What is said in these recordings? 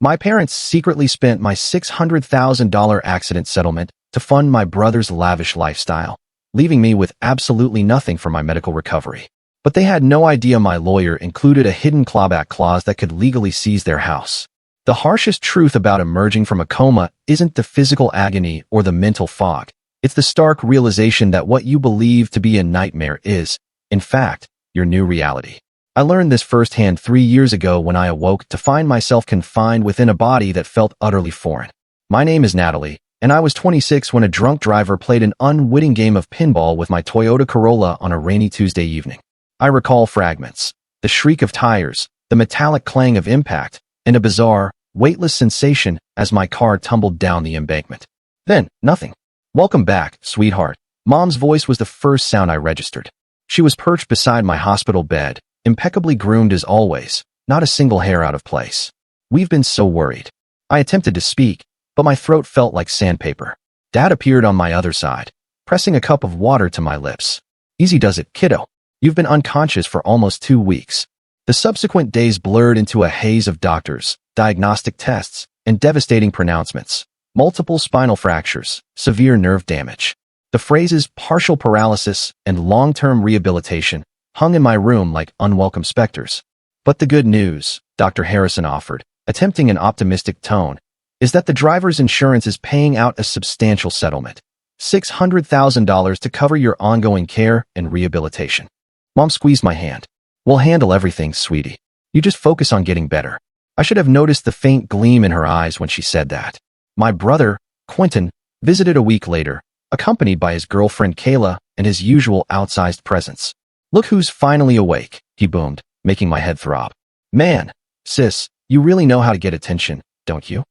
My parents secretly spent my $600,000 accident settlement to fund my brother's lavish lifestyle, leaving me with absolutely nothing for my medical recovery. But they had no idea my lawyer included a hidden clawback clause that could legally seize their house. The harshest truth about emerging from a coma isn't the physical agony or the mental fog. It's the stark realization that what you believe to be a nightmare is, in fact, your new reality. I learned this firsthand 3 years ago when I awoke to find myself confined within a body that felt utterly foreign. My name is Natalie, and I was 26 when a drunk driver played an unwitting game of pinball with my Toyota Corolla on a rainy Tuesday evening. I recall fragments, the shriek of tires, the metallic clang of impact, and a bizarre, weightless sensation as my car tumbled down the embankment. Then, nothing. "Welcome back, sweetheart." Mom's voice was the first sound I registered. She was perched beside my hospital bed, impeccably groomed as always, not a single hair out of place. "We've been so worried." I attempted to speak, but my throat felt like sandpaper. Dad appeared on my other side, pressing a cup of water to my lips. "Easy does it, kiddo. You've been unconscious for almost 2 weeks." The subsequent days blurred into a haze of doctors, diagnostic tests, and devastating pronouncements. Multiple spinal fractures, severe nerve damage. The phrases partial paralysis and long-term rehabilitation hung in my room like unwelcome specters. "But the good news," Dr. Harrison offered, attempting an optimistic tone, "is that the driver's insurance is paying out a substantial settlement. $600,000 to cover your ongoing care and rehabilitation." Mom squeezed my hand. "We'll handle everything, sweetie. You just focus on getting better." I should have noticed the faint gleam in her eyes when she said that. My brother, Quentin, visited a week later, accompanied by his girlfriend Kayla and his usual outsized presence. "Look who's finally awake," he boomed, making my head throb. "Man, sis, you really know how to get attention, don't you?"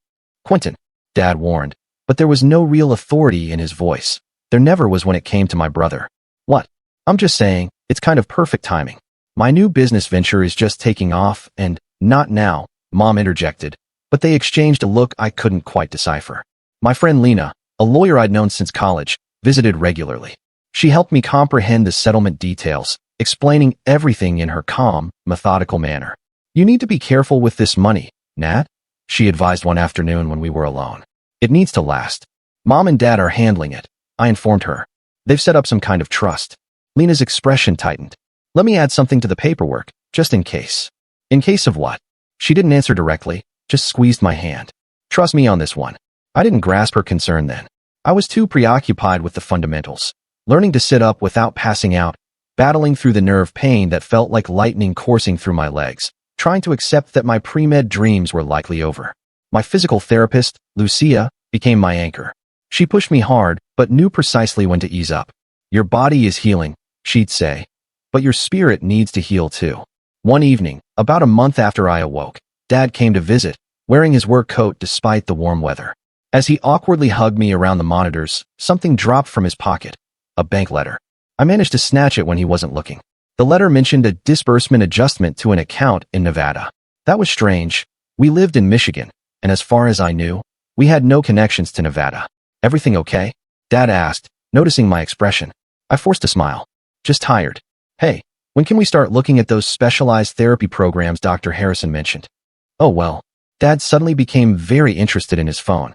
"Quentin," Dad warned, but there was no real authority in his voice. There never was when it came to my brother. "What?" "I'm just saying, it's kind of perfect timing. My new business venture is just taking off and—" "Not now," Mom interjected, but they exchanged a look I couldn't quite decipher. My friend Lena, a lawyer I'd known since college, visited regularly. She helped me comprehend the settlement details, explaining everything in her calm, methodical manner. "You need to be careful with this money, Nat," she advised one afternoon when we were alone. "It needs to last. Mom and Dad are handling it," I informed her. "They've set up some kind of trust." Lena's expression tightened. "Let me add something to the paperwork, just in case." "In case of what?" She didn't answer directly, just squeezed my hand. "Trust me on this one." I didn't grasp her concern then. I was too preoccupied with the fundamentals, learning to sit up without passing out, battling through the nerve pain that felt like lightning coursing through my legs, trying to accept that my pre-med dreams were likely over. My physical therapist, Lucia, became my anchor. She pushed me hard, but knew precisely when to ease up. "Your body is healing," she'd say, "but your spirit needs to heal too." One evening, about a month after I awoke, Dad came to visit, wearing his work coat despite the warm weather. As he awkwardly hugged me around the monitors, something dropped from his pocket. A bank letter. I managed to snatch it when he wasn't looking. The letter mentioned a disbursement adjustment to an account in Nevada. That was strange. We lived in Michigan, and as far as I knew, we had no connections to Nevada. "Everything okay?" Dad asked, noticing my expression. I forced a smile. "Just tired." "Hey, when can we start looking at those specialized therapy programs Dr. Harrison mentioned?" "Oh well." Dad suddenly became very interested in his phone.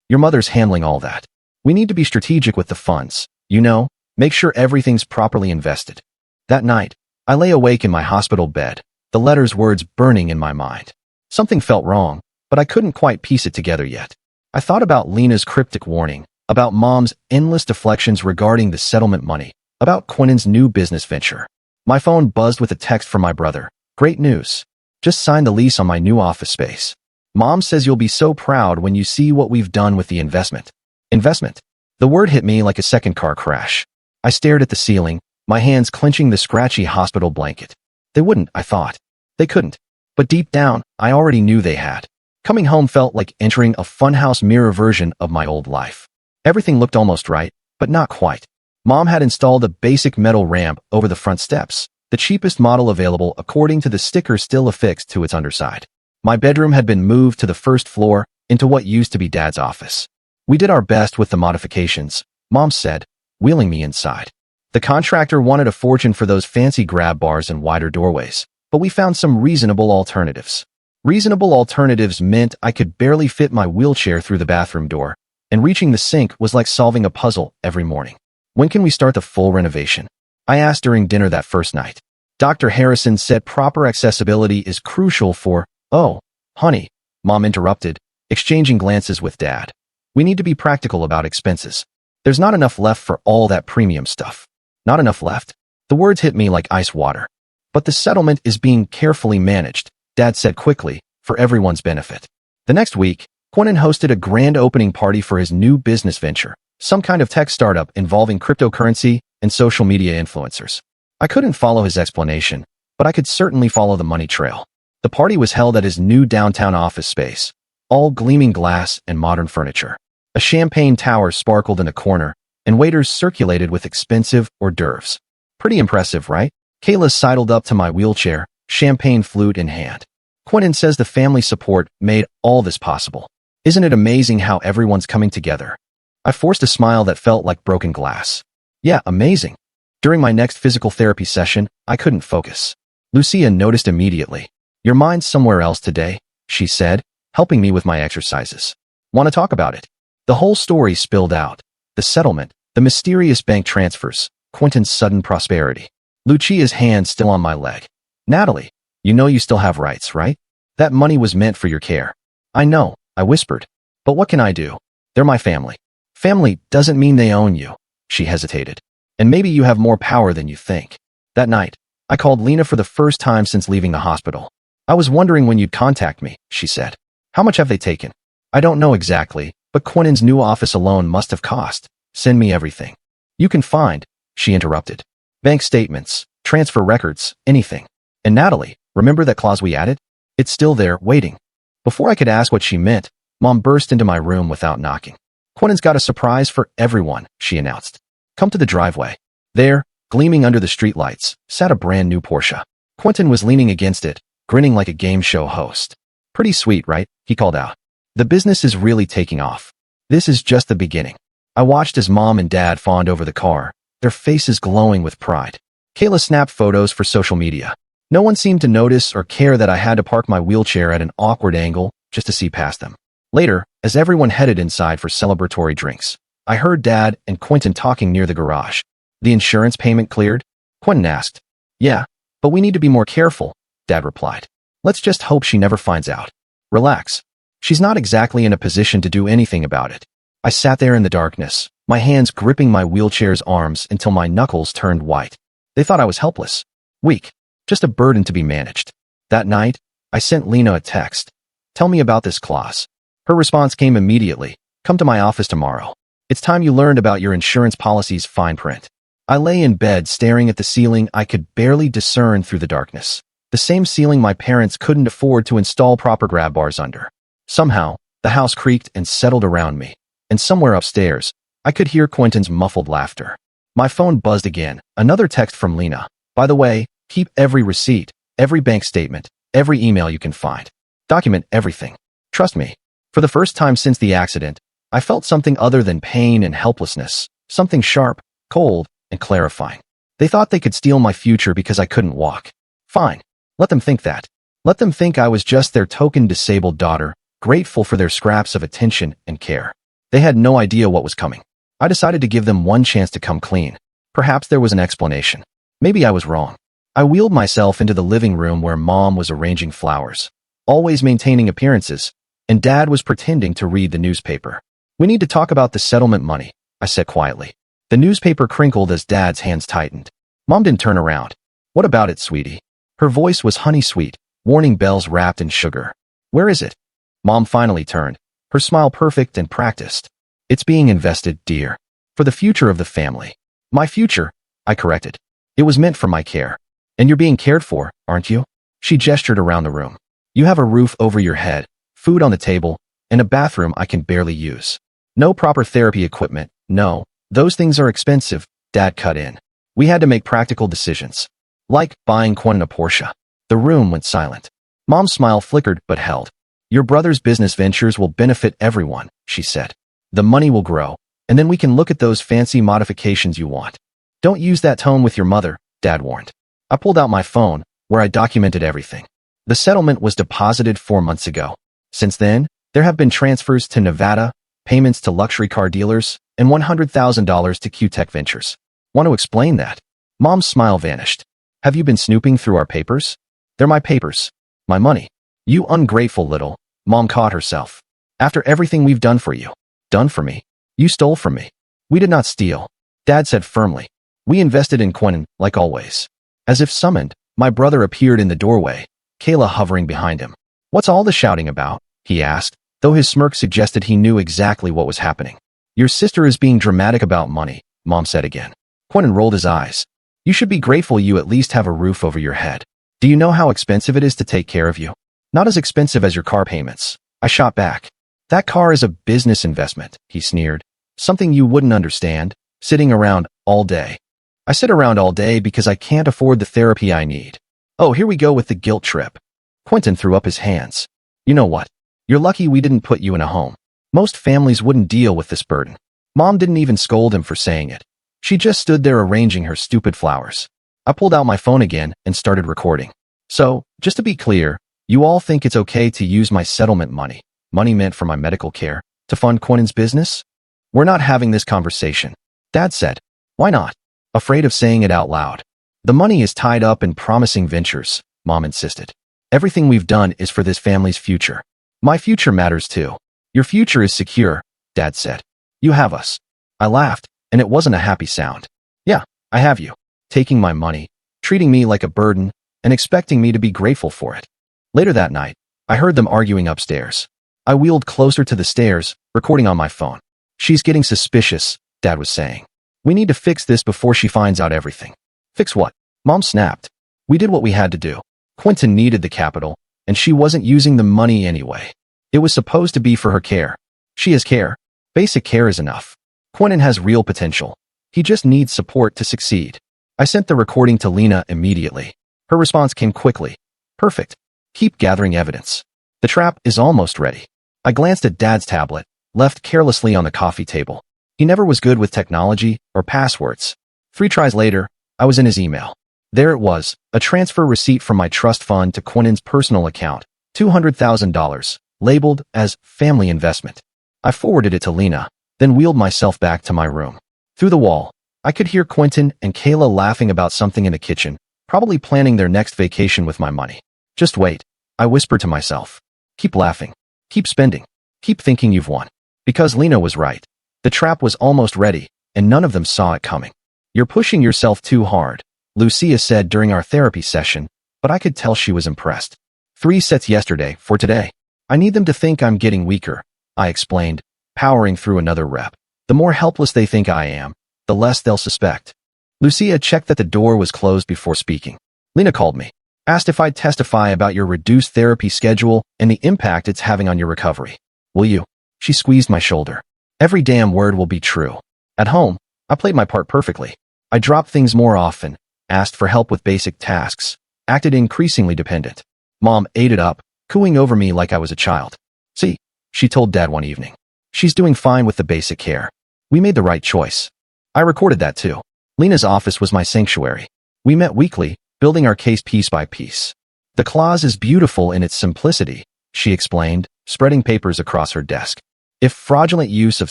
"Your mother's handling all that. We need to be strategic with the funds, you know, make sure everything's properly invested." That night, I lay awake in my hospital bed, the letter's words burning in my mind. Something felt wrong, but I couldn't quite piece it together yet. I thought about Lena's cryptic warning, about Mom's endless deflections regarding the settlement money, about Quentin's new business venture. My phone buzzed with a text from my brother. "Great news. Just signed the lease on my new office space. Mom says you'll be so proud when you see what we've done with the investment." Investment? The word hit me like a second car crash. I stared at the ceiling, my hands clenching the scratchy hospital blanket. They wouldn't, I thought. They couldn't. But deep down, I already knew they had. Coming home felt like entering a funhouse mirror version of my old life. Everything looked almost right, but not quite. Mom had installed a basic metal ramp over the front steps, the cheapest model available according to the sticker still affixed to its underside. My bedroom had been moved to the first floor, into what used to be Dad's office. "We did our best with the modifications," Mom said, wheeling me inside. "The contractor wanted a fortune for those fancy grab bars and wider doorways, but we found some reasonable alternatives. Reasonable alternatives meant I could barely fit my wheelchair through the bathroom door, and reaching the sink was like solving a puzzle every morning. When can we start the full renovation? I asked during dinner that first night. Dr. Harrison said proper accessibility is crucial for— "Oh, honey," Mom interrupted, exchanging glances with Dad. "We need to be practical about expenses. There's not enough left for all that premium stuff." Not enough left? The words hit me like ice water. "But the settlement is being carefully managed," Dad said quickly, "for everyone's benefit." The next week, Quentin hosted a grand opening party for his new business venture, some kind of tech startup involving cryptocurrency and social media influencers. I couldn't follow his explanation, but I could certainly follow the money trail. The party was held at his new downtown office space, all gleaming glass and modern furniture. A champagne tower sparkled in a corner, and waiters circulated with expensive hors d'oeuvres. Pretty impressive, right? Kayla sidled up to my wheelchair, champagne flute in hand. "Quentin says the family support made all this possible. Isn't it amazing how everyone's coming together?" I forced a smile that felt like broken glass. "Yeah, amazing." During my next physical therapy session, I couldn't focus. Lucia noticed immediately. "Your mind's somewhere else today," she said, helping me with my exercises. "Want to talk about it?" The whole story spilled out. The settlement, the mysterious bank transfers, Quentin's sudden prosperity. Lucia's hand still on my leg. "Natalie, you know you still have rights, right? That money was meant for your care." "I know," I whispered. "But what can I do? They're my family." "Family doesn't mean they own you," she hesitated. "And maybe you have more power than you think." That night, I called Lena for the first time since leaving the hospital. "I was wondering when you'd contact me," she said. "How much have they taken?" "I don't know exactly, but Quentin's new office alone must have cost." "Send me everything you can find," she interrupted. "Bank statements, transfer records, anything. And Natalie, remember that clause we added? It's still there, waiting." Before I could ask what she meant, Mom burst into my room without knocking. "Quentin's got a surprise for everyone," she announced. "Come to the driveway." There, gleaming under the streetlights, sat a brand new Porsche. Quentin was leaning against it, grinning like a game show host. "Pretty sweet, right?" he called out. "The business is really taking off. This is just the beginning." I watched as Mom and Dad fawned over the car, their faces glowing with pride. Kayla snapped photos for social media. No one seemed to notice or care that I had to park my wheelchair at an awkward angle just to see past them. Later, as everyone headed inside for celebratory drinks, I heard Dad and Quentin talking near the garage. "The insurance payment cleared?" Quentin asked. "Yeah, but we need to be more careful," Dad replied. "Let's just hope she never finds out." "Relax. She's not exactly in a position to do anything about it." I sat there in the darkness, my hands gripping my wheelchair's arms until my knuckles turned white. They thought I was helpless, weak, just a burden to be managed. That night, I sent Lena a text. "Tell me about this clause." Her response came immediately. "Come to my office tomorrow. It's time you learned about your insurance policy's fine print." I lay in bed staring at the ceiling I could barely discern through the darkness. The same ceiling my parents couldn't afford to install proper grab bars under. Somehow, the house creaked and settled around me, and somewhere upstairs, I could hear Quentin's muffled laughter. My phone buzzed again, another text from Lena. "By the way, keep every receipt, every bank statement, every email you can find. Document everything. Trust me." For the first time since the accident, I felt something other than pain and helplessness, something sharp, cold, and clarifying. They thought they could steal my future because I couldn't walk. Fine. Let them think that. Let them think I was just their token disabled daughter, grateful for their scraps of attention and care. They had no idea what was coming. I decided to give them one chance to come clean. Perhaps there was an explanation. Maybe I was wrong. I wheeled myself into the living room where Mom was arranging flowers, always maintaining appearances, and Dad was pretending to read the newspaper. "We need to talk about the settlement money," I said quietly. The newspaper crinkled as Dad's hands tightened. Mom didn't turn around. "What about it, sweetie?" Her voice was honey-sweet, warning bells wrapped in sugar. "Where is it?" Mom finally turned, her smile perfect and practiced. "It's being invested, dear. For the future of the family." "My future," I corrected. "It was meant for my care. And you're being cared for, aren't you?" She gestured around the room. "You have a roof over your head, food on the table, and a bathroom I can barely use. No proper therapy equipment, no. Those things are expensive," Dad cut in. "We had to make practical decisions. Like buying Quentin a Porsche." The room went silent. Mom's smile flickered but held. "Your brother's business ventures will benefit everyone," she said. "The money will grow, and then we can look at those fancy modifications you want." "Don't use that tone with your mother," Dad warned. I pulled out my phone, where I documented everything. The settlement was deposited 4 months ago. Since then, there have been transfers to Nevada, payments to luxury car dealers, and $100,000 to Q-Tech Ventures. Want to explain that? Mom's smile vanished. Have you been snooping through our papers? They're my papers. My money. You ungrateful little. Mom caught herself. After everything we've done for you. Done for me. You stole from me. We did not steal. Dad said firmly. We invested in Quentin, like always. As if summoned, my brother appeared in the doorway, Kayla hovering behind him. What's all the shouting about? He asked, though his smirk suggested he knew exactly what was happening. Your sister is being dramatic about money, Mom said again. Quentin rolled his eyes. You should be grateful you at least have a roof over your head. Do you know how expensive it is to take care of you? Not as expensive as your car payments. I shot back. That car is a business investment, he sneered. Something you wouldn't understand, sitting around all day. I sit around all day because I can't afford the therapy I need. Oh, here we go with the guilt trip. Quentin threw up his hands. You know what? You're lucky we didn't put you in a home. Most families wouldn't deal with this burden. Mom didn't even scold him for saying it. She just stood there arranging her stupid flowers. I pulled out my phone again and started recording. So, just to be clear, you all think it's okay to use my settlement money meant for my medical care, to fund Quentin's business? We're not having this conversation. Dad said. Why not? Afraid of saying it out loud. The money is tied up in promising ventures, Mom insisted. Everything we've done is for this family's future. My future matters too. Your future is secure, Dad said. You have us. I laughed, and it wasn't a happy sound. Yeah, I have you. Taking my money, treating me like a burden, and expecting me to be grateful for it. Later that night, I heard them arguing upstairs. I wheeled closer to the stairs, recording on my phone. She's getting suspicious, Dad was saying. We need to fix this before she finds out everything. Fix what? Mom snapped. We did what we had to do. Quentin needed the capital, and she wasn't using the money anyway. It was supposed to be for her care. She has care. Basic care is enough. Quentin has real potential. He just needs support to succeed. I sent the recording to Lena immediately. Her response came quickly. Perfect. Keep gathering evidence. The trap is almost ready. I glanced at Dad's tablet, left carelessly on the coffee table. He never was good with technology or passwords. 3 tries later, I was in his email. There it was, a transfer receipt from my trust fund to Quentin's personal account, $200,000, labeled as family investment. I forwarded it to Lena, then wheeled myself back to my room. Through the wall, I could hear Quentin and Kayla laughing about something in the kitchen, probably planning their next vacation with my money. Just wait, I whispered to myself. Keep laughing. Keep spending. Keep thinking you've won. Because Lena was right. The trap was almost ready, and none of them saw it coming. You're pushing yourself too hard, Lucia said during our therapy session, but I could tell she was impressed. 3 sets yesterday for today. I need them to think I'm getting weaker, I explained, powering through another rep. The more helpless they think I am, the less they'll suspect. Lucia checked that the door was closed before speaking. Lena called me, asked if I'd testify about your reduced therapy schedule and the impact it's having on your recovery. Will you? She squeezed my shoulder. Every damn word will be true. At home, I played my part perfectly. I dropped things more often, asked for help with basic tasks, acted increasingly dependent. Mom ate it up, cooing over me like I was a child. See, she told Dad one evening. She's doing fine with the basic care. We made the right choice. I recorded that too. Lena's office was my sanctuary. We met weekly, building our case piece by piece. The clause is beautiful in its simplicity, she explained, spreading papers across her desk. If fraudulent use of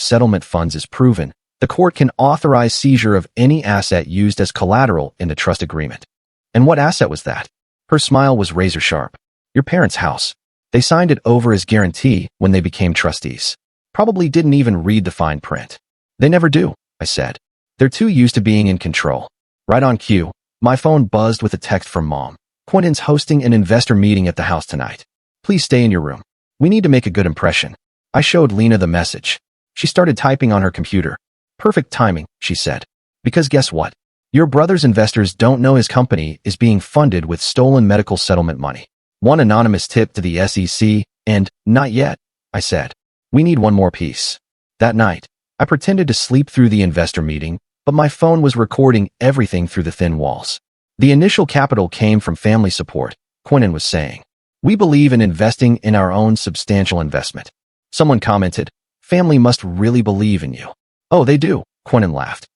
settlement funds is proven, the court can authorize seizure of any asset used as collateral in the trust agreement. And what asset was that? Her smile was razor sharp. Your parents' house. They signed it over as guarantee when they became trustees. Probably didn't even read the fine print. They never do, I said. They're too used to being in control. Right on cue, my phone buzzed with a text from Mom. Quentin's hosting an investor meeting at the house tonight. Please stay in your room. We need to make a good impression. I showed Lena the message. She started typing on her computer. Perfect timing, she said. Because guess what? Your brother's investors don't know his company is being funded with stolen medical settlement money. One anonymous tip to the SEC, and not yet, I said. We need one more piece. That night, I pretended to sleep through the investor meeting, but my phone was recording everything through the thin walls. The initial capital came from family support, Quentin was saying. We believe in investing in our own substantial investment. Someone commented, family must really believe in you. Oh, they do, Quentin laughed.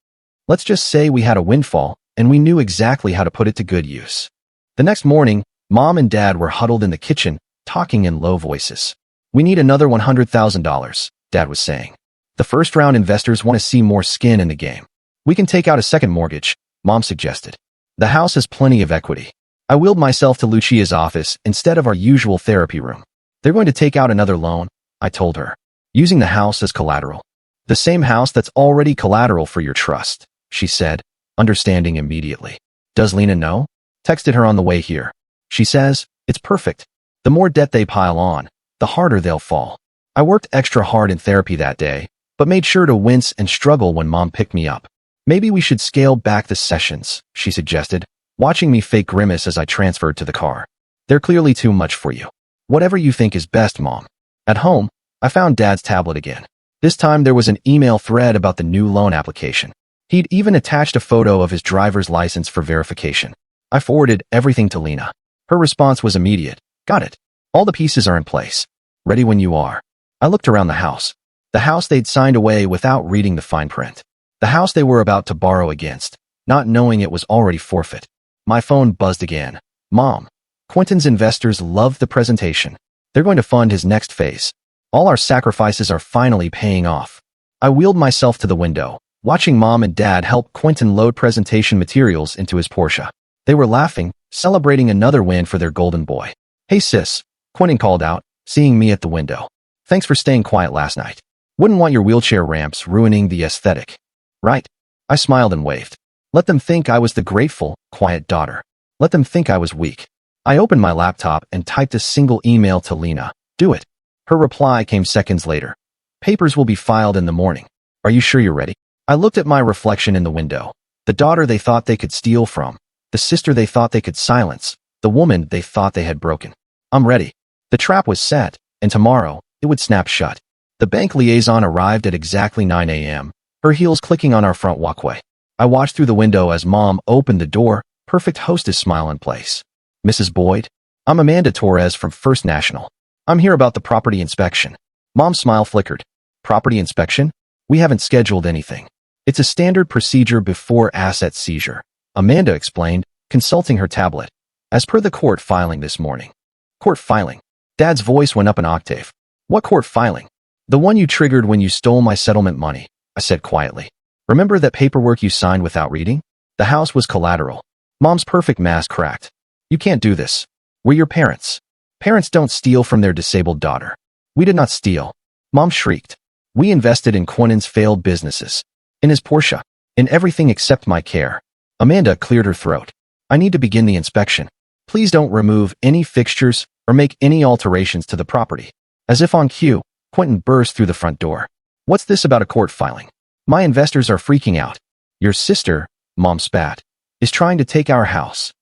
Let's just say we had a windfall, and we knew exactly how to put it to good use. The next morning, Mom and Dad were huddled in the kitchen, talking in low voices. We need another $100,000, Dad was saying. The first-round investors want to see more skin in the game. We can take out a second mortgage, Mom suggested. The house has plenty of equity. I wheeled myself to Lucia's office instead of our usual therapy room. They're going to take out another loan, I told her, using the house as collateral. The same house that's already collateral for your trust, she said, understanding immediately. Does Lena know? Texted her on the way here. She says, it's perfect. The more debt they pile on, the harder they'll fall. I worked extra hard in therapy that day, but made sure to wince and struggle when Mom picked me up. Maybe we should scale back the sessions, she suggested, watching me fake grimace as I transferred to the car. They're clearly too much for you. Whatever you think is best, Mom. At home, I found Dad's tablet again. This time there was an email thread about the new loan application. He'd even attached a photo of his driver's license for verification. I forwarded everything to Lena. Her response was immediate. Got it. All the pieces are in place. Ready when you are. I looked around the house. The house they'd signed away without reading the fine print. The house they were about to borrow against, not knowing it was already forfeit. My phone buzzed again. Mom. Quentin's investors loved the presentation. They're going to fund his next phase. All our sacrifices are finally paying off. I wheeled myself to the window, watching Mom and Dad help Quentin load presentation materials into his Porsche. They were laughing, celebrating another win for their golden boy. Hey sis, Quentin called out, seeing me at the window. Thanks for staying quiet last night. Wouldn't want your wheelchair ramps ruining the aesthetic. Right? I smiled and waved. Let them think I was the grateful, quiet daughter. Let them think I was weak. I opened my laptop and typed a single email to Lena. Do it. Her reply came seconds later. Papers will be filed in the morning. Are you sure you're ready? I looked at my reflection in the window. The daughter they thought they could steal from. The sister they thought they could silence. The woman they thought they had broken. I'm ready. The trap was set, and tomorrow, it would snap shut. The bank liaison arrived at exactly 9 a.m., her heels clicking on our front walkway. I watched through the window as Mom opened the door, perfect hostess smile in place. Mrs. Boyd? I'm Amanda Torres from First National. I'm here about the property inspection. Mom's smile flickered. Property inspection? We haven't scheduled anything. It's a standard procedure before asset seizure, Amanda explained, consulting her tablet. As per the court filing this morning. Court filing. Dad's voice went up an octave. What court filing? The one you triggered when you stole my settlement money, I said quietly. Remember that paperwork you signed without reading? The house was collateral. Mom's perfect mask cracked. You can't do this. We're your parents. Parents don't steal from their disabled daughter. We did not steal. Mom shrieked. We invested in Quentin's failed businesses. In his Porsche. In everything except my care. Amanda cleared her throat. I need to begin the inspection. Please don't remove any fixtures or make any alterations to the property. As if on cue, Quentin burst through the front door. What's this about a court filing? My investors are freaking out. Your sister, Mom spat, is trying to take our house.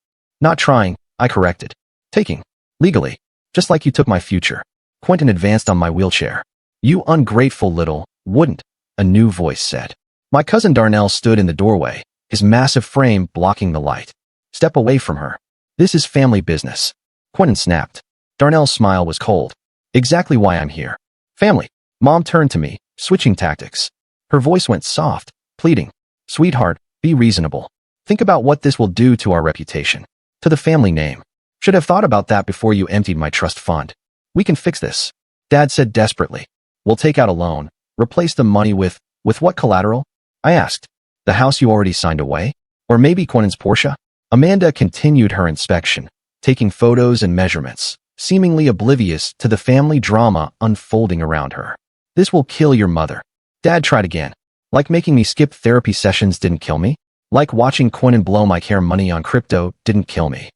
Not trying, I corrected. Taking. Legally. Just like you took my future. Quentin advanced on my wheelchair. You ungrateful little, wouldn't, a new voice said. My cousin Darnell stood in the doorway, his massive frame blocking the light. Step away from her. This is family business. Quentin snapped. Darnell's smile was cold. Exactly why I'm here. Family. Mom turned to me, switching tactics. Her voice went soft, pleading. Sweetheart, be reasonable. Think about what this will do to our reputation. To the family name. Should have thought about that before you emptied my trust fund. We can fix this. Dad said desperately. We'll take out a loan. Replace the money with what collateral? I asked. The house you already signed away? Or maybe Quentin's Porsche? Amanda continued her inspection, taking photos and measurements, seemingly oblivious to the family drama unfolding around her. This will kill your mother. Dad tried again. Like making me skip therapy sessions didn't kill me. Like watching Quentin blow my care money on crypto didn't kill me.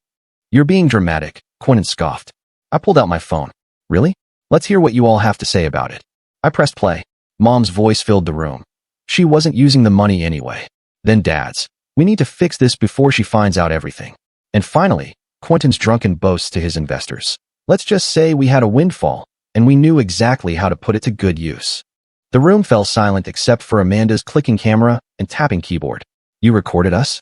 You're being dramatic, Quentin scoffed. I pulled out my phone. Really? Let's hear what you all have to say about it. I pressed play. Mom's voice filled the room. She wasn't using the money anyway. Then Dad's. We need to fix this before she finds out everything. And finally, Quentin's drunken boasts to his investors. Let's just say we had a windfall, and we knew exactly how to put it to good use. The room fell silent except for Amanda's clicking camera and tapping keyboard. You recorded us?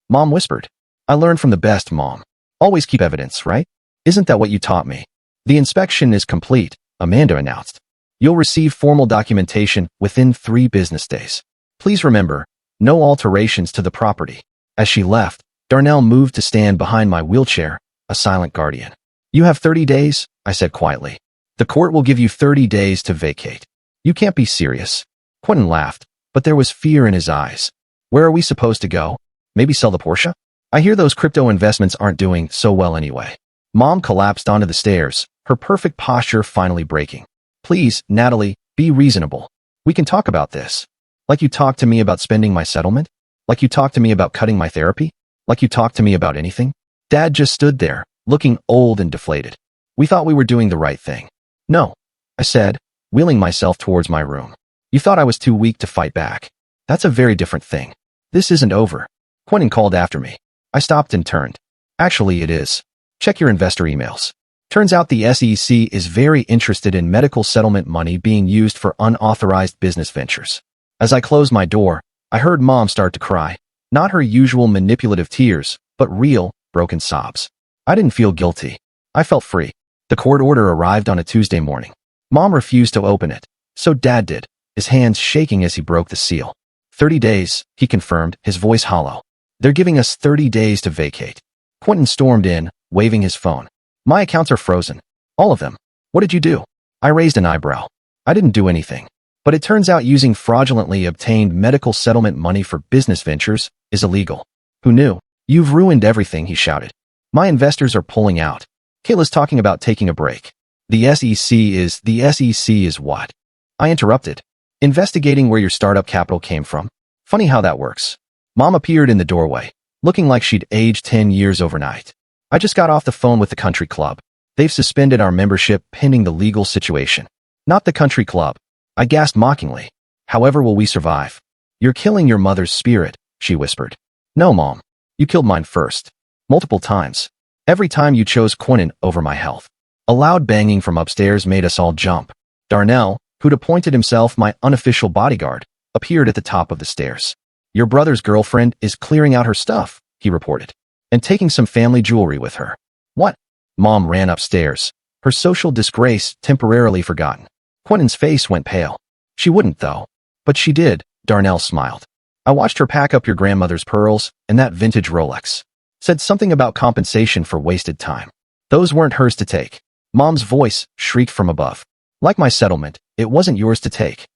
Mom whispered. I learned from the best, Mom. Always keep evidence, right? Isn't that what you taught me? The inspection is complete, Amanda announced. You'll receive formal documentation within 3 business days. Please remember, no alterations to the property. As she left, Darnell moved to stand behind my wheelchair, a silent guardian. You have 30 days, I said quietly. The court will give you 30 days to vacate. You can't be serious. Quentin laughed, but there was fear in his eyes. Where are we supposed to go? Maybe sell the Porsche? I hear those crypto investments aren't doing so well anyway. Mom collapsed onto the stairs, her perfect posture finally breaking. Please, Natalie, be reasonable. We can talk about this. Like you talked to me about spending my settlement? Like you talked to me about cutting my therapy? Like you talked to me about anything? Dad just stood there, looking old and deflated. We thought we were doing the right thing. No, I said, wheeling myself towards my room. You thought I was too weak to fight back. That's a very different thing. This isn't over. Quentin called after me. I stopped and turned. Actually, it is. Check your investor emails. Turns out the SEC is very interested in medical settlement money being used for unauthorized business ventures. As I closed my door, I heard Mom start to cry. Not her usual manipulative tears, but real, broken sobs. I didn't feel guilty. I felt free. The court order arrived on a Tuesday morning. Mom refused to open it, so Dad did, his hands shaking as he broke the seal. 30 days, he confirmed, his voice hollow. They're giving us 30 days to vacate. Quentin stormed in, waving his phone. My accounts are frozen. All of them. What did you do? I raised an eyebrow. I didn't do anything. But it turns out using fraudulently obtained medical settlement money for business ventures is illegal. Who knew? You've ruined everything, he shouted. My investors are pulling out. Kayla's talking about taking a break. The SEC is what? I interrupted. Investigating where your startup capital came from. Funny how that works. Mom appeared in the doorway, looking like she'd aged 10 years overnight. I just got off the phone with the country club. They've suspended our membership pending the legal situation. Not the country club. I gasped mockingly. However will we survive? You're killing your mother's spirit, she whispered. No, Mom. You killed mine first. Multiple times. Every time you chose Quentin over my health. A loud banging from upstairs made us all jump. Darnell, who'd appointed himself my unofficial bodyguard, appeared at the top of the stairs. Your brother's girlfriend is clearing out her stuff, he reported, and taking some family jewelry with her. What? Mom ran upstairs, her social disgrace temporarily forgotten. Quentin's face went pale. She wouldn't, though. But she did, Darnell smiled. I watched her pack up your grandmother's pearls and that vintage Rolex. Said something about compensation for wasted time. Those weren't hers to take. Mom's voice shrieked from above. Like my settlement, it wasn't yours to take.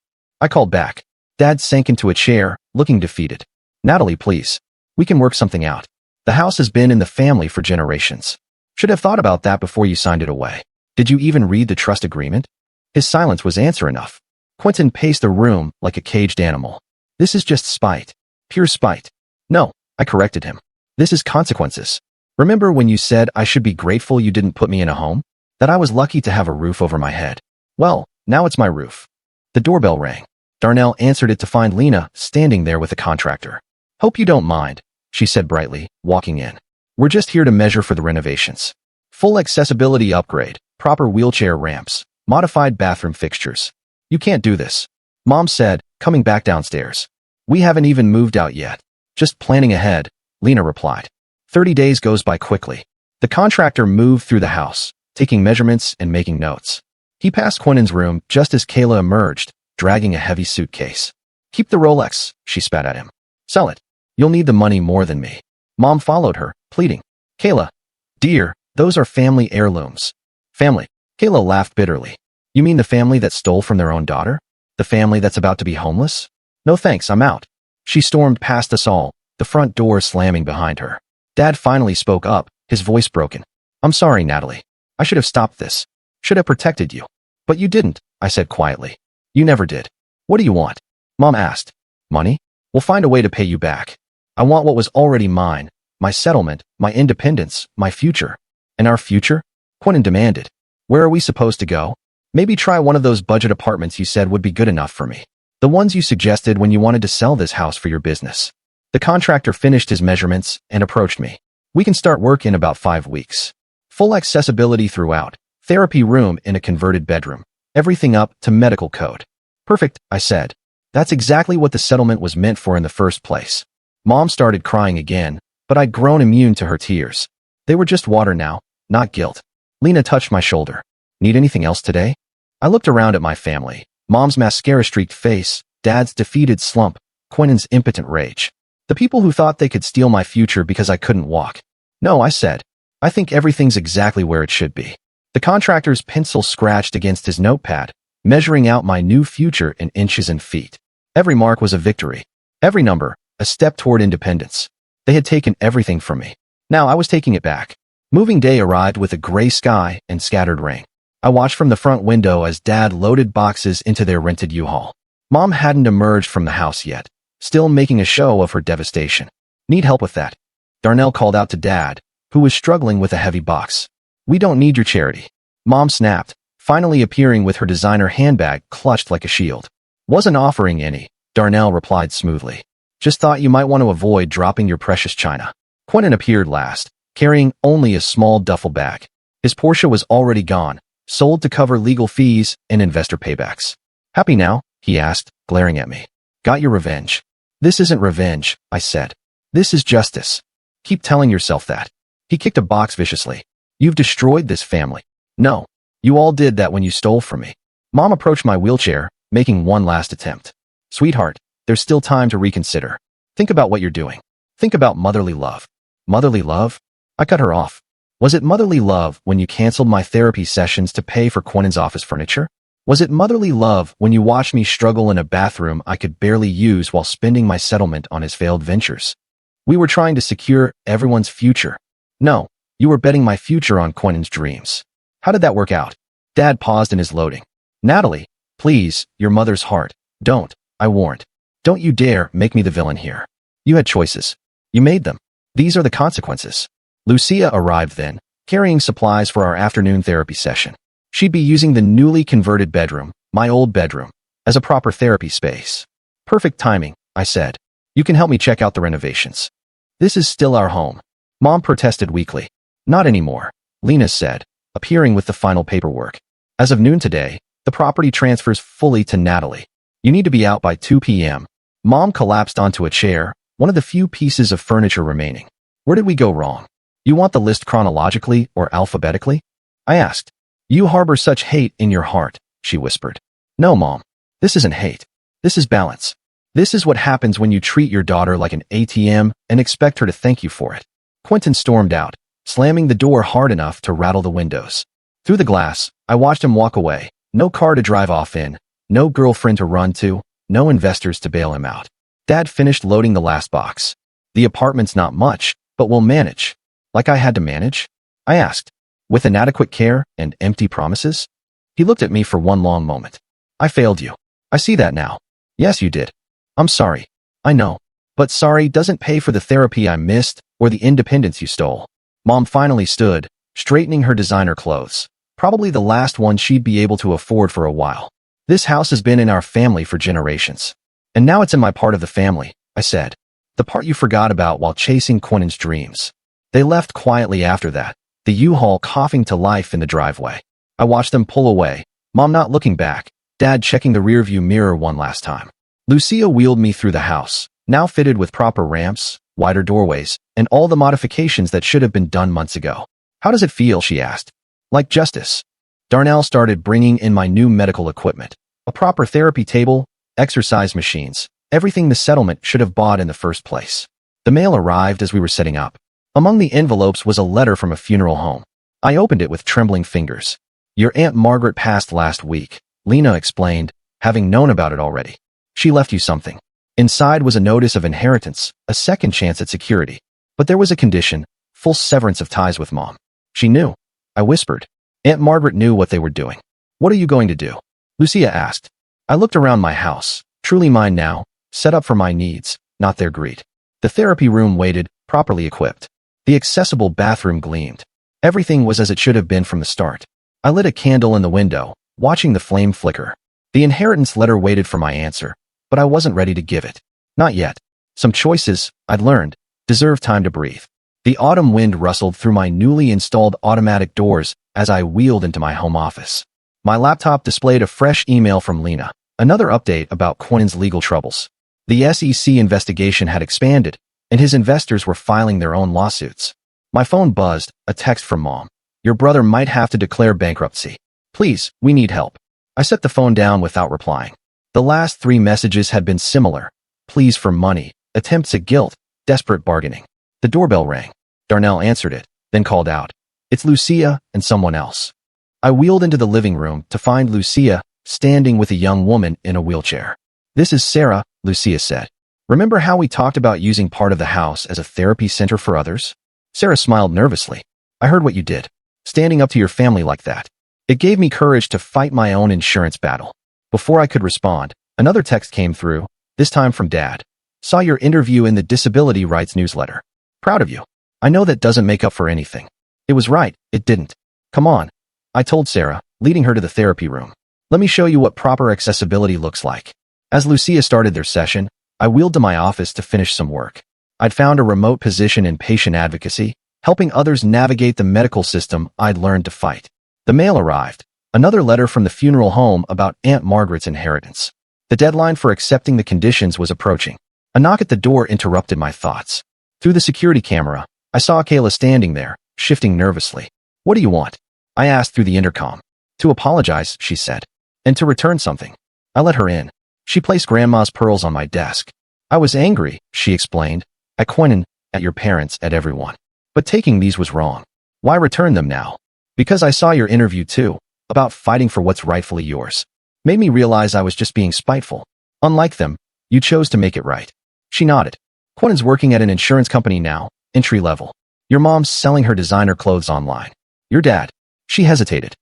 I called back. Dad sank into a chair, looking defeated. Natalie, please. We can work something out. The house has been in the family for generations. Should have thought about that before you signed it away. Did you even read the trust agreement? His silence was answer enough. Quentin paced the room like a caged animal. This is just spite. Pure spite. No, I corrected him. This is consequences. Remember when you said I should be grateful you didn't put me in a home? That I was lucky to have a roof over my head. Well, now it's my roof. The doorbell rang. Darnell answered it to find Lena standing there with a contractor. Hope you don't mind, she said brightly, walking in. We're just here to measure for the renovations. Full accessibility upgrade, proper wheelchair ramps, modified bathroom fixtures. You can't do this, Mom said, coming back downstairs. We haven't even moved out yet. Just planning ahead, Lena replied. 30 days goes by quickly. The contractor moved through the house, taking measurements and making notes. He passed Quentin's room just as Kayla emerged, dragging a heavy suitcase. Keep the Rolex, she spat at him. Sell it. You'll need the money more than me. Mom followed her, pleading. Kayla, dear, those are family heirlooms. Family. Kayla laughed bitterly. You mean the family that stole from their own daughter? The family that's about to be homeless? No thanks, I'm out. She stormed past us all, the front door slamming behind her. Dad finally spoke up, his voice broken. I'm sorry, Natalie. I should have stopped this. Should have protected you. But you didn't, I said quietly. You never did. What do you want? Mom asked. Money? We'll find a way to pay you back. I want what was already mine, my settlement, my independence, my future. And our future? Quentin demanded. Where are we supposed to go? Maybe try one of those budget apartments you said would be good enough for me. The ones you suggested when you wanted to sell this house for your business. The contractor finished his measurements and approached me. We can start work in about 5 weeks. Full accessibility throughout. Therapy room in a converted bedroom. Everything up to medical code. Perfect, I said. That's exactly what the settlement was meant for in the first place. Mom started crying again, but I'd grown immune to her tears. They were just water now, not guilt. Lena touched my shoulder. Need anything else today? I looked around at my family. Mom's mascara-streaked face, Dad's defeated slump, Quentin's impotent rage. The people who thought they could steal my future because I couldn't walk. No, I said. I think everything's exactly where it should be. The contractor's pencil scratched against his notepad, measuring out my new future in inches and feet. Every mark was a victory. Every number, a step toward independence. They had taken everything from me. Now I was taking it back. Moving day arrived with a gray sky and scattered rain. I watched from the front window as Dad loaded boxes into their rented U-Haul. Mom hadn't emerged from the house yet, still making a show of her devastation. Need help with that? Darnell called out to Dad, who was struggling with a heavy box. We don't need your charity. Mom snapped, finally appearing with her designer handbag clutched like a shield. Wasn't offering any, Darnell replied smoothly. Just thought you might want to avoid dropping your precious china. Quentin appeared last, carrying only a small duffel bag. His Porsche was already gone, sold to cover legal fees and investor paybacks. Happy now? He asked, glaring at me. Got your revenge. This isn't revenge, I said. This is justice. Keep telling yourself that. He kicked a box viciously. You've destroyed this family. No, you all did that when you stole from me. Mom approached my wheelchair, making one last attempt. Sweetheart, there's still time to reconsider. Think about what you're doing. Think about motherly love. Motherly love? I cut her off. Was it motherly love when you canceled my therapy sessions to pay for Quentin's office furniture? Was it motherly love when you watched me struggle in a bathroom I could barely use while spending my settlement on his failed ventures? We were trying to secure everyone's future. No, you were betting my future on Quentin's dreams. How did that work out? Dad paused in his loading. Natalie, please, your mother's heart. Don't, I warned. Don't you dare make me the villain here. You had choices. You made them. These are the consequences. Lucia arrived then, carrying supplies for our afternoon therapy session. She'd be using the newly converted bedroom, my old bedroom, as a proper therapy space. Perfect timing, I said. You can help me check out the renovations. This is still our home. Mom protested weakly. Not anymore, Lena said, appearing with the final paperwork. As of noon today, the property transfers fully to Natalie. You need to be out by 2 p.m. Mom collapsed onto a chair, one of the few pieces of furniture remaining. Where did we go wrong? You want the list chronologically or alphabetically? I asked. You harbor such hate in your heart, she whispered. No, Mom. This isn't hate. This is balance. This is what happens when you treat your daughter like an ATM and expect her to thank you for it. Quentin stormed out, slamming the door hard enough to rattle the windows. Through the glass, I watched him walk away. No car to drive off in, no girlfriend to run to, no investors to bail him out. Dad finished loading the last box. The apartment's not much, but we'll manage. Like I had to manage? I asked. With inadequate care and empty promises? He looked at me for one long moment. I failed you. I see that now. Yes, you did. I'm sorry. I know. But sorry doesn't pay for the therapy I missed or the independence you stole. Mom finally stood, straightening her designer clothes. Probably the last one she'd be able to afford for a while. This house has been in our family for generations. And now it's in my part of the family, I said. The part you forgot about while chasing Quentin's dreams. They left quietly after that, the U-Haul coughing to life in the driveway. I watched them pull away, Mom not looking back, Dad checking the rearview mirror one last time. Lucia wheeled me through the house, now fitted with proper ramps, wider doorways, and all the modifications that should have been done months ago. How does it feel, she asked. Like justice. Darnell started bringing in my new medical equipment, a proper therapy table, exercise machines, everything the settlement should have bought in the first place. The mail arrived as we were setting up. Among the envelopes was a letter from a funeral home. I opened it with trembling fingers. Your Aunt Margaret passed last week, Lena explained, having known about it already. She left you something. Inside was a notice of inheritance, a second chance at security. But there was a condition, full severance of ties with Mom. She knew. I whispered. Aunt Margaret knew what they were doing. What are you going to do? Lucia asked. I looked around my house, truly mine now, set up for my needs, not their greed. The therapy room waited, properly equipped. The accessible bathroom gleamed. Everything was as it should have been from the start. I lit a candle in the window, watching the flame flicker. The inheritance letter waited for my answer, but I wasn't ready to give it. Not yet. Some choices, I'd learned, deserve time to breathe. The autumn wind rustled through my newly installed automatic doors as I wheeled into my home office. My laptop displayed a fresh email from Lena, another update about Quentin's legal troubles. The SEC investigation had expanded, and his investors were filing their own lawsuits. My phone buzzed, a text from Mom. Your brother might have to declare bankruptcy. Please, we need help. I set the phone down without replying. The last 3 messages had been similar. Pleas for money, attempts at guilt, desperate bargaining. The doorbell rang. Darnell answered it, then called out, "It's Lucia and someone else." I wheeled into the living room to find Lucia standing with a young woman in a wheelchair. "This is Sarah," Lucia said. "Remember how we talked about using part of the house as a therapy center for others?" Sarah smiled nervously. "I heard what you did. Standing up to your family like that. It gave me courage to fight my own insurance battle." Before I could respond, another text came through, this time from Dad. "Saw your interview in the Disability Rights newsletter. Proud of you. I know that doesn't make up for anything." It was right, it didn't. "Come on," I told Sarah, leading her to the therapy room. "Let me show you what proper accessibility looks like." As Lucia started their session, I wheeled to my office to finish some work. I'd found a remote position in patient advocacy, helping others navigate the medical system I'd learned to fight. The mail arrived, another letter from the funeral home about Aunt Margaret's inheritance. The deadline for accepting the conditions was approaching. A knock at the door interrupted my thoughts. Through the security camera, I saw Kayla standing there, shifting nervously. "What do you want?" I asked through the intercom. "To apologize," she said, "and to return something." I let her in. She placed Grandma's pearls on my desk. "I was angry," she explained, "at Quentin, at your parents, at everyone. But taking these was wrong. Why return them now? Because I saw your interview too, about fighting for what's rightfully yours. Made me realize I was just being spiteful. Unlike them, you chose to make it right." She nodded. "Quentin's working at an insurance company now, entry level. Your mom's selling her designer clothes online. Your dad," she hesitated,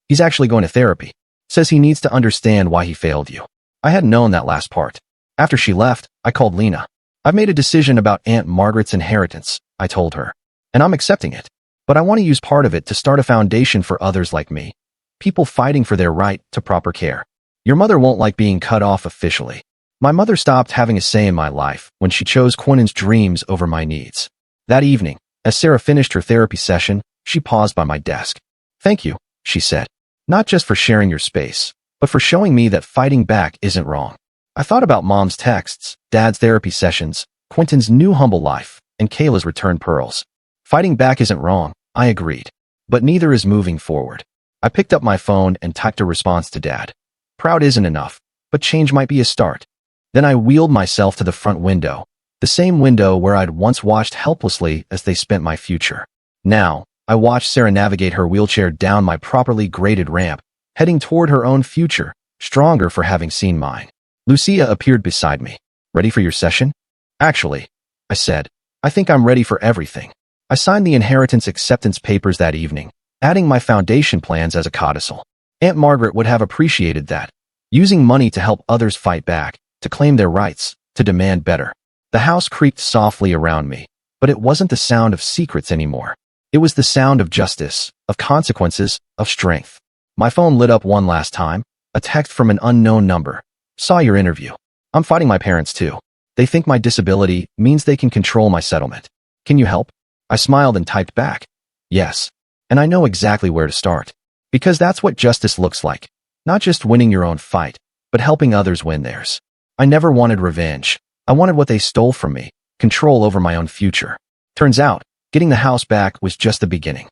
"he's actually going to therapy. Says he needs to understand why he failed you." I hadn't known that last part. After she left, I called Lena. "I've made a decision about Aunt Margaret's inheritance," I told her, "and I'm accepting it. But I want to use part of it to start a foundation for others like me, people fighting for their right to proper care. Your mother won't like being cut off officially. My mother stopped having a say in my life when she chose Quentin's dreams over my needs." That evening, as Sarah finished her therapy session, she paused by my desk. "Thank you," she said, "not just for sharing your space, but for showing me that fighting back isn't wrong." I thought about Mom's texts, Dad's therapy sessions, Quentin's new humble life, and Kayla's return pearls. Fighting back isn't wrong, I agreed. But neither is moving forward. I picked up my phone and typed a response to Dad. Proud isn't enough, but change might be a start. Then I wheeled myself to the front window, the same window where I'd once watched helplessly as they spent my future. Now, I watched Sarah navigate her wheelchair down my properly graded ramp, heading toward her own future, stronger for having seen mine. Lucia appeared beside me. "Ready for your session?" "Actually," I said, "I think I'm ready for everything." I signed the inheritance acceptance papers that evening, adding my foundation plans as a codicil. Aunt Margaret would have appreciated that. Using money to help others fight back, to claim their rights, to demand better. The house creaked softly around me, but it wasn't the sound of secrets anymore. It was the sound of justice, of consequences, of strength. My phone lit up one last time, a text from an unknown number. "Saw your interview. I'm fighting my parents too. They think my disability means they can control my settlement. Can you help?" I smiled and typed back, "Yes. And I know exactly where to start. Because that's what justice looks like. Not just winning your own fight, but helping others win theirs. I never wanted revenge. I wanted what they stole from me, control over my own future. Turns out, getting the house back was just the beginning."